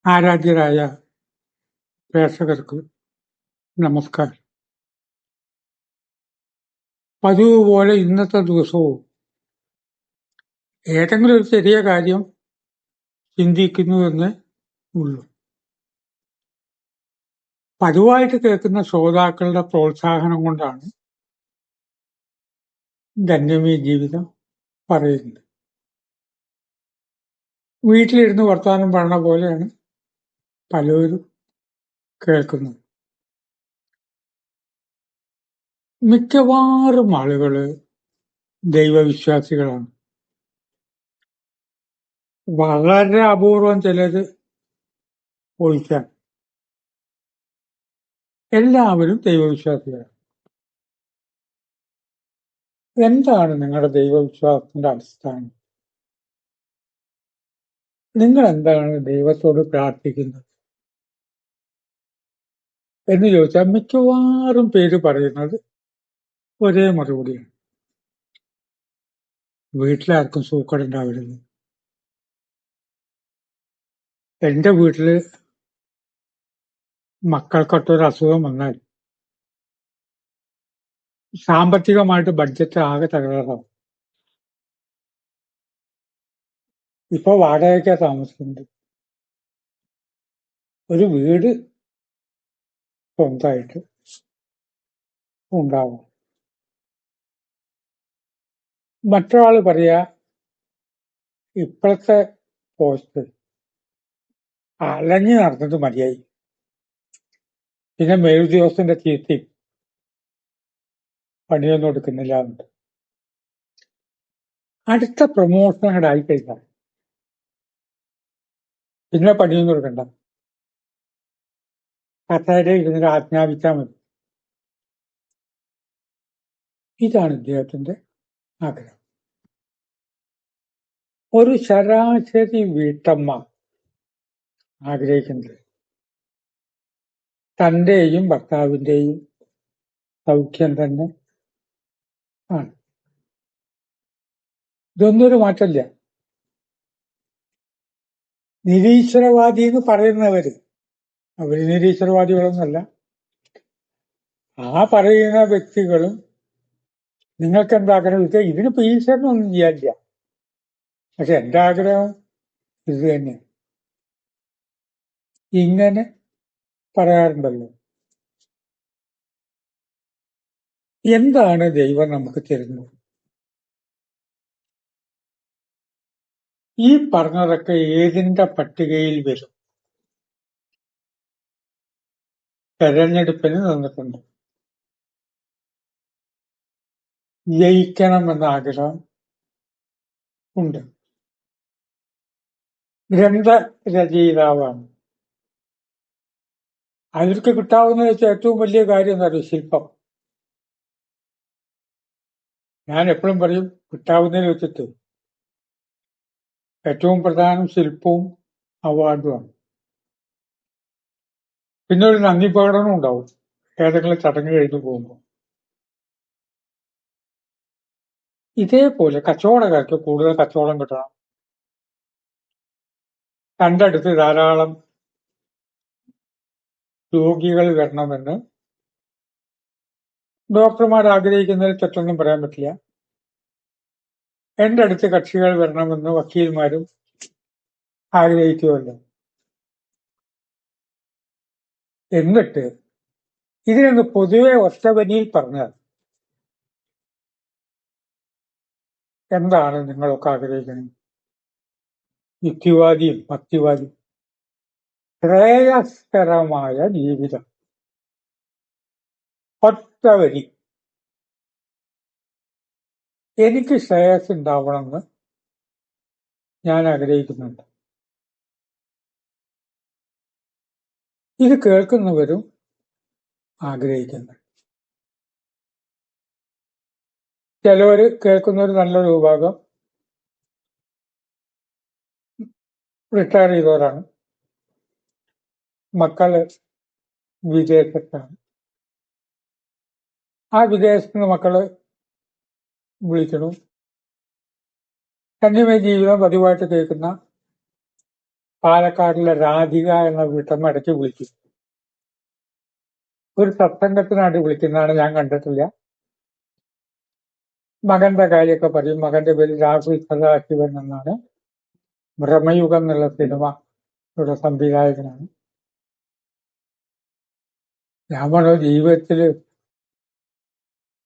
ആരാധ്യരായ പ്രേക്ഷകർക്ക് നമസ്കാരം. പതിവ് പോലെ ഇന്നത്തെ ദിവസവും ഏതെങ്കിലും ഒരു ചെറിയ കാര്യം ചിന്തിക്കുന്നുവെന്ന് ഉള്ളൂ. പതിവായിട്ട് കേൾക്കുന്ന ശ്രോതാക്കളുടെ പ്രോത്സാഹനം കൊണ്ടാണ് ധന്യമീ ജീവിതം പറയുന്നത്. വീട്ടിലിരുന്ന് വർത്തമാനം പറഞ്ഞ പോലെയാണ് പലരും കേൾക്കുന്നത്. മിക്കവാറും ആളുകള് ദൈവവിശ്വാസികളാണ്. വളരെ അപൂർവം ചിലര് ഒഴിക്കാൻ എല്ലാവരും ദൈവവിശ്വാസികളാണ്. എന്താണ് നിങ്ങളുടെ ദൈവവിശ്വാസത്തിന്റെ അടിസ്ഥാനം? നിങ്ങൾ എന്താണ് ദൈവത്തോട് പ്രാർത്ഥിക്കുന്നത് എന്ന് ചോദിച്ചാൽ മിക്കവാറും പേര് പറയുന്നത് ഒരേ മറുപടിയാണ്: വീട്ടിലാർക്കും സൂക്കടുണ്ടാവരുത്. എന്റെ വീട്ടില് മക്കൾക്കൊട്ടൊരു അസുഖം വന്നാൽ സാമ്പത്തികമായിട്ട് ബഡ്ജറ്റ് ആകെ തകരാറാവും. ഇപ്പൊ വാടകയ്ക്കാ താമസിക്കുന്നത്. ഒരു വീട് സ്വന്തമായിട്ട് ഉണ്ടാവും. മറ്റൊരാള് പറയാ ഇപ്പോഴത്തെ പോസ്റ്റ് അലഞ്ഞു നടന്നത് മതിയായി, പിന്നെ മേലുദ്യോഗസ്ഥന്റെ ചീത്തയും പണിയൊന്നും എടുക്കുന്നില്ല എന്നുണ്ട്. അടുത്ത പ്രൊമോഷൻ അങ്ങോട്ട് ആയിക്കഴിഞ്ഞാൽ പിന്നെ പണിയൊന്നും എടുക്കണ്ട, കസേരയിൽ ഇരുന്നിട്ട് ആജ്ഞാപിച്ചാൽ മതി. ഇതാണ് ഇദ്ദേഹത്തിന്റെ ആഗ്രഹം. ഒരു ശരാശരി വീട്ടമ്മ ആഗ്രഹിക്കുന്നത് തന്റെയും ഭർത്താവിന്റെയും സൗഖ്യം തന്നെ ആണ്. ഇതൊന്നും ഒരു മാറ്റമില്ല. നിരീശ്വരവാദി എന്ന് പറയുന്നവര് അവര് നിരീശ്വരവാദികളൊന്നുമല്ല. ആ പറയുന്ന വ്യക്തികളും നിങ്ങൾക്ക് എന്താഗ്രഹം വെച്ചാൽ ഇതിനിപ്പോ ഈശ്വരനൊന്നും ചെയ്യാനില്ല, പക്ഷെ എന്റെ ആഗ്രഹം ഇത് തന്നെ, ഇങ്ങനെ പറയാറുണ്ടല്ലോ. എന്താണ് ദൈവം നമുക്ക് തരുന്നത്? ഈ പറഞ്ഞതൊക്കെ ഏതിന്റെ പട്ടികയിൽ വരും? തെരഞ്ഞെടുപ്പിന് നിന്നിട്ടുണ്ട്. ജയിക്കണമെന്ന ആഗ്രഹം ഉണ്ട്. ഗ്രന്ഥരചയിതാവാണ്. അവർക്ക് കിട്ടാവുന്ന വെച്ചാൽ ഏറ്റവും വലിയ കാര്യം എന്താ പറയുക? ശില്പം. ഞാൻ എപ്പോഴും പറയും, കിട്ടാവുന്നതിൽ വെച്ചിട്ട് ഏറ്റവും പ്രധാനം ശില്പവും അവാർഡുമാണ്. പിന്നെ ഒരു നന്ദി പ്രകടനം ഉണ്ടാവും ഏതെങ്കിലും ചടങ്ങ് കഴിഞ്ഞു പോകുമ്പോൾ. ഇതേപോലെ കച്ചവടക്കാർക്ക് കൂടുതൽ കച്ചവടം കിട്ടണം, തന്റെ അടുത്ത് ധാരാളം രോഗികൾ വരണമെന്ന് ഡോക്ടർമാർ ആഗ്രഹിക്കുന്നതിൽ തെറ്റൊന്നും പറയാൻ പറ്റില്ല. എന്റെ അടുത്ത് കക്ഷികൾ വരണമെന്ന് വക്കീൽമാരും ആഗ്രഹിക്കുമല്ലോ. എന്നിട്ട് ഇതിനൊന്ന് പൊതുവെ ഒറ്റവരിയിൽ പറഞ്ഞാൽ എന്താണ് നിങ്ങളൊക്കെ ആഗ്രഹിക്കുന്നത്? യുക്തിവാദിയും ഭക്തിവാദിയും ശ്രേയസ്കരമായ ജീവിതം. ഒറ്റവരി. എനിക്ക് ശ്രേയസ് ഉണ്ടാവണമെന്ന് ഞാൻ ആഗ്രഹിക്കുന്നുണ്ട്. ഇത് കേൾക്കുന്നവരും ആഗ്രഹിക്കുന്നു. ചിലവര് കേൾക്കുന്നവർ നല്ലൊരു വിഭാഗം റിട്ടയർ ചെയ്തവരാണ്, മക്കള് വിദേശത്താണ്. ആ വിദേശത്ത് നിന്ന് മക്കള് വിളിക്കണം. ധന്യമേ ജീവിതം പതിവായിട്ട് കേൾക്കുന്ന പാലക്കാടിലെ രാധിക എന്ന വീട്ടമ്മ ഇടയ്ക്ക് വിളിക്കും. ഒരു സത്സംഗത്തിനായിട്ട് വിളിക്കുന്നതാണ്, ഞാൻ കണ്ടിട്ടില്ല. മകന്റെ കാര്യമൊക്കെ പറയും. മകന്റെ പേര് രാഹുൽ സദാശിവൻ എന്നാണ്. ഭ്രമയുഗം എന്നുള്ള സിനിമയുടെ സംവിധായകനാണ്. ഞാൻ പറഞ്ഞ ജീവിതത്തില്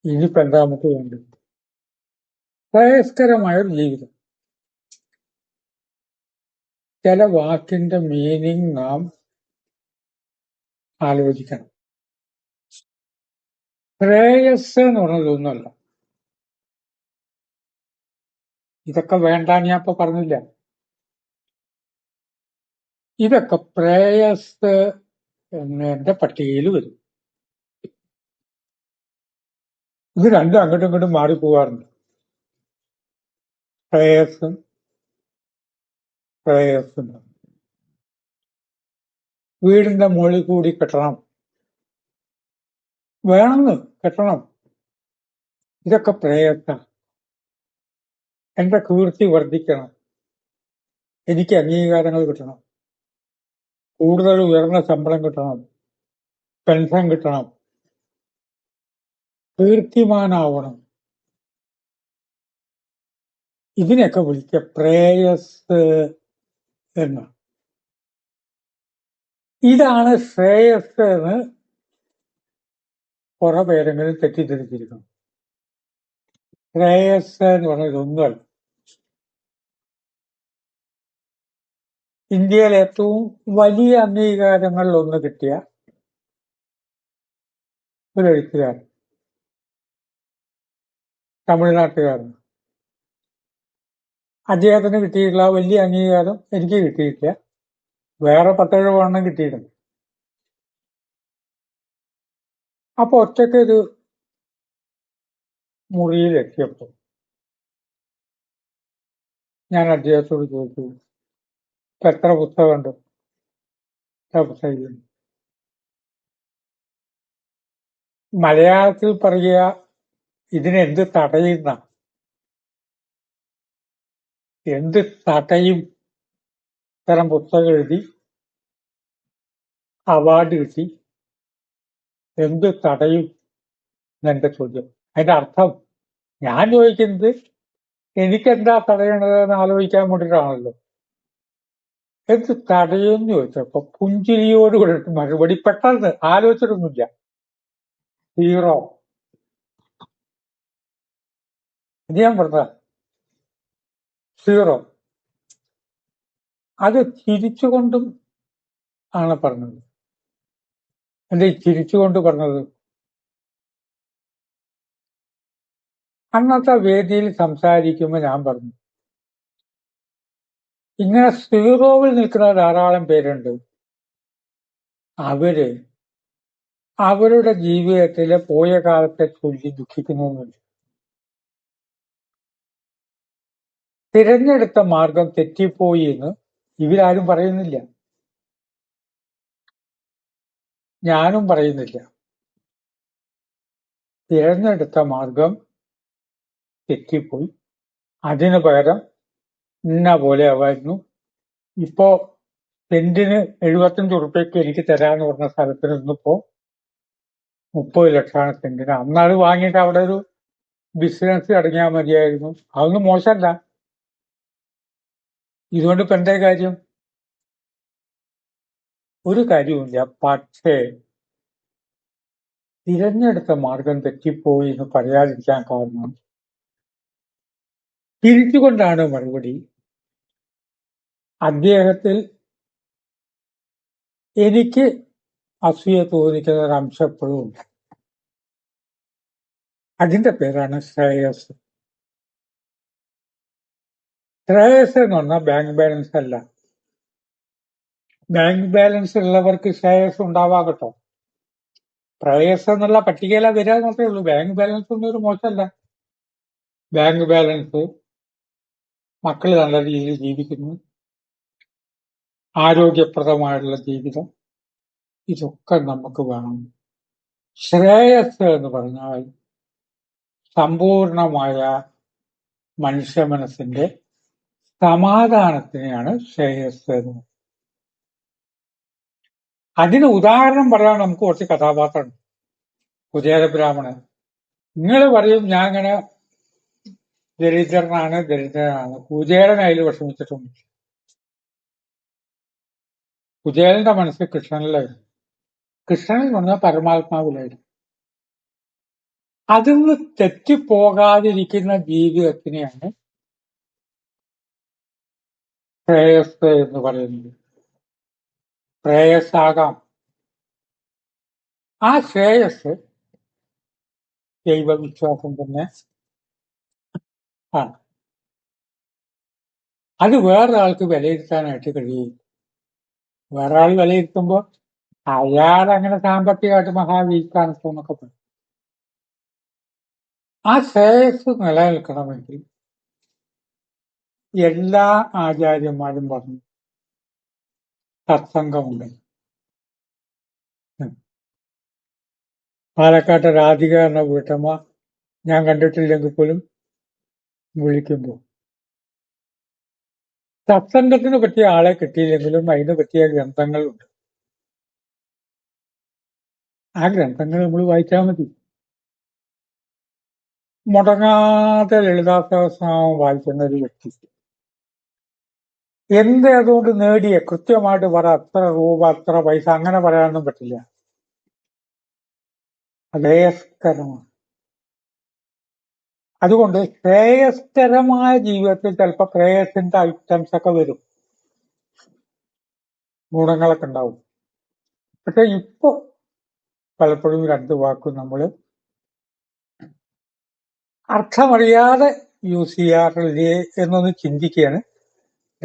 ഇനിയിപ്പോ എന്താ നമുക്ക് വേണ്ടത്? ശ്രേയസ്കരമായൊരു ജീവിതം. ചില വാക്കിന്റെ മീനിങ് നാം ആലോചിക്കണം. ശ്രേയസ് എന്ന് പറഞ്ഞതൊന്നുമല്ല. ഇതൊക്കെ വേണ്ടാന്ന് ഞാൻ ഇപ്പൊ പറഞ്ഞില്ല. ഇതൊക്കെ പ്രേയസ് എന്നെ പട്ടികയിൽ വരും. ഇത് രണ്ടും അങ്ങോട്ടും ഇങ്ങോട്ടും മാറിപ്പോവാറുണ്ട്. ശ്രേയസ്സും ശ്രേയസ്സും. വീടിന്റെ മുകളിൽ കൂടി കെട്ടണം, വേണമെന്ന് കെട്ടണം. ഇതൊക്കെ പ്രേയസ്സാണ്. എന്റെ കീർത്തി വർദ്ധിക്കണം, എനിക്ക് അംഗീകാരങ്ങൾ കിട്ടണം, കൂടുതൽ ഉയർന്ന ശമ്പളം കിട്ടണം, പെൻഷൻ കിട്ടണം, കീർത്തിമാനാവണം. ഇതിനെയൊക്കെ വിളിക്കുക പ്രേയസ് എന്ന്. ഇതാണ് ശ്രേയസ് എന്ന് കുറെ പേരെങ്കിലും തെറ്റിദ്ധരിച്ചിരിക്കുന്നു. ശ്രേയസ് എന്ന് പറഞ്ഞ ഇതൊന്നുമല്ല. ഇന്ത്യയിൽ ഏറ്റവും വലിയ അംഗീകാരങ്ങളിൽ ഒന്ന് കിട്ടിയ ഒരു എഴുത്തുകാരൻ, തമിഴ്നാട്ടുകാരൻ. അദ്ദേഹത്തിന് കിട്ടിയിട്ടുള്ള വലിയ അംഗീകാരം എനിക്ക് കിട്ടിയിട്ടില്ല. വേറെ 10-7 കിട്ടിയിട്ടുണ്ട്. അപ്പൊ ഒറ്റയ്ക്ക് ഒരു മുറിയിലെത്തിയപ്പോ ഞാൻ അദ്ദേഹത്തോട് ചോദിച്ചു, എത്ര പുസ്തകമുണ്ട്? പുസ്തകം മലയാളത്തിൽ പറയുക ഇതിനെന്ത് തടയുന്ന, എന്ത് തടയും ഇത്തരം പുസ്തകം എഴുതി അവാർഡ് കിട്ടി, എന്ത് തടയും എന്നെന്റെ ചോദ്യം. അതിന്റെ അർത്ഥം ഞാൻ ചോദിക്കുന്നത് എനിക്കെന്താ തടയണതെന്ന് ആലോചിക്കാൻ വേണ്ടിയിട്ടാണല്ലോ. എന്ത് തടയുമെന്ന് ചോദിച്ചപ്പോ പുഞ്ചിരിയോടുകൂടി മറുപടി, പെട്ടെന്ന് ആലോചിച്ചിട്ടൊന്നുമില്ല, 0. ഇത് ഞാൻ പറഞ്ഞ 0. അത് ചിരിച്ചുകൊണ്ടും ആണ് പറഞ്ഞത്. എന്താ ഈ ചിരിച്ചുകൊണ്ട് പറഞ്ഞത്? അന്നത്തെ വേദിയിൽ സംസാരിക്കുമ്പോൾ ഞാൻ പറഞ്ഞു, ഇങ്ങനെ 0-ൽ നിൽക്കുന്ന ധാരാളം പേരുണ്ട്. അവര് അവരുടെ ജീവിതത്തിലെ പോയ കാലത്തെ ചൊല്ലി ദുഃഖിക്കുന്നൊന്നുമില്ല. തിരഞ്ഞെടുത്ത മാർഗം തെറ്റിപ്പോയി എന്ന് ഇവരാരും പറയുന്നില്ല, ഞാനും പറയുന്നില്ല. തിരഞ്ഞെടുത്ത മാർഗം തെറ്റിപ്പോയി, അതിനു പകരം ഇന്ന പോലെ ആവായിരുന്നു. ഇപ്പോ സെന്റിന് 75 ഉറുപ്പ്യക്ക് എനിക്ക് തരാന്ന് പറഞ്ഞ സ്ഥലത്തിന് ഇന്നിപ്പോ 30 ലക്ഷമാണ് സെന്റിന്. അന്നത് വാങ്ങിയിട്ട് അവിടെ ഒരു ബിസിനസ് തുടങ്ങിയാൽ മതിയായിരുന്നു. അതൊന്നും മോശമല്ല. ഇതുകൊണ്ട് ഇപ്പൊ എന്താ കാര്യം? ഒരു കാര്യവുമില്ല. പക്ഷേ തിരഞ്ഞെടുത്ത മാർഗം തെറ്റിപ്പോയി എന്ന് പറയാതിരിക്കാൻ കാരണം തിരിച്ചുകൊണ്ടാണ് മറുപടി. അദ്ദേഹത്തിൽ എനിക്ക് അസൂയ തോന്നിക്കുന്ന ഒരു അംശം എപ്പോഴും ഉണ്ട്. അതിന്റെ പേരാണ് ശ്രേയസ്. ശ്രേയസ് എന്ന് പറഞ്ഞാൽ ബാങ്ക് ബാലൻസ് അല്ല. ബാങ്ക് ബാലൻസ് ഉള്ളവർക്ക് ശ്രേയസ് ഉണ്ടാവാകട്ടോ. ശ്രേയസ് എന്നുള്ള പട്ടികയില വരാൻ മാത്രമേ ഉള്ളൂ. ബാങ്ക് ബാലൻസ് ഒന്നും ഒരു മോശമല്ല. ബാങ്ക് ബാലൻസ്, മക്കൾ നല്ല രീതിയിൽ ജീവിക്കുന്നു, ആരോഗ്യപ്രദമായിട്ടുള്ള ജീവിതം, ഇതൊക്കെ നമുക്ക് വേണം. ശ്രേയസ് എന്ന് പറഞ്ഞാൽ സമ്പൂർണമായ മനുഷ്യ മനസ്സിന്റെ സമാധാനത്തിനെയാണ് ശ്രേയസ് എന്ന്. അതിന് ഉദാഹരണം പറയാൻ നമുക്ക് കുറച്ച് കഥാപാത്രമുണ്ട്. കുചേല ബ്രാഹ്മണൻ. നിങ്ങൾ പറയും ഞാൻ ഇങ്ങനെ ദരിദ്രനാണ്. കുചേലൻ അതിൽ വിഷമിച്ചിട്ടുണ്ട്. കുചേലന്റെ മനസ്സ് കൃഷ്ണനിലായിരുന്നു. കൃഷ്ണനിൽ പറഞ്ഞാൽ പരമാത്മാവിലായിരുന്നു. അതിന്ന് തെറ്റിപ്പോകാതിരിക്കുന്ന ജീവിതത്തിനെയാണ് ശ്രേയസ് എന്ന് പറയുന്നത്. ശ്രേയസ്സാകാം. ആ ശ്രേയസ് ദൈവവിശ്വാസം തന്നെ ആണ്. അത് വേറൊരാൾക്ക് വിലയിരുത്താനായിട്ട് കഴിയില്ല. വേറെ ആൾ വിലയിരുത്തുമ്പോൾ അയാൾ അങ്ങനെ സാമ്പത്തികമായിട്ട് മഹാവീക്കാണ് എന്നൊക്കെ പറയും. ആ ശ്രേയസ് നിലനിൽക്കണമെങ്കിൽ എല്ലാ ആചാര്യന്മാരും പറഞ്ഞു സത്സംഗമുണ്ട്. പാലക്കാട്ടെ രാധിക എന്ന വീട്ടമ്മ ഞാൻ കണ്ടിട്ടില്ലെങ്കിൽ പോലും വിളിക്കുമ്പോൾ സത്സംഗത്തിന് പറ്റിയ ആളെ കിട്ടിയില്ലെങ്കിലും അതിന് പറ്റിയ ഗ്രന്ഥങ്ങളുണ്ട്. ആ ഗ്രന്ഥങ്ങൾ നമ്മൾ വായിച്ചാൽ മതി. മുടങ്ങാതെ ലളിതാ സഹസ്രനാമം വായിക്കുന്ന ഒരു വ്യക്തി എന്ത് അതുകൊണ്ട് നേടിയ കൃത്യമായിട്ട് പറ അത്ര രൂപ അത്ര പൈസ അങ്ങനെ പറയാനൊന്നും പറ്റില്ല. ശ്രേയസ്കരമാണ്. അതുകൊണ്ട് ശ്രേയസ്കരമായ ജീവിതത്തിൽ ചിലപ്പോൾ ശ്രേയസിന്റെ ഐറ്റംസ് ഒക്കെ വരും, ഗുണങ്ങളൊക്കെ ഉണ്ടാവും. പക്ഷെ ഇപ്പൊ പലപ്പോഴും രണ്ട് വാക്കും നമ്മൾ അർത്ഥമറിയാതെ യൂസ് ചെയ്യാറില്ലേ എന്നൊന്ന് ചിന്തിക്കുകയാണ്.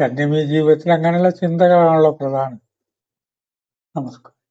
ദൈനംദിന ജീവിതത്തിൽ അങ്ങനെയുള്ള ചിന്തകളാണല്ലോ പ്രധാനം. നമസ്കാരം.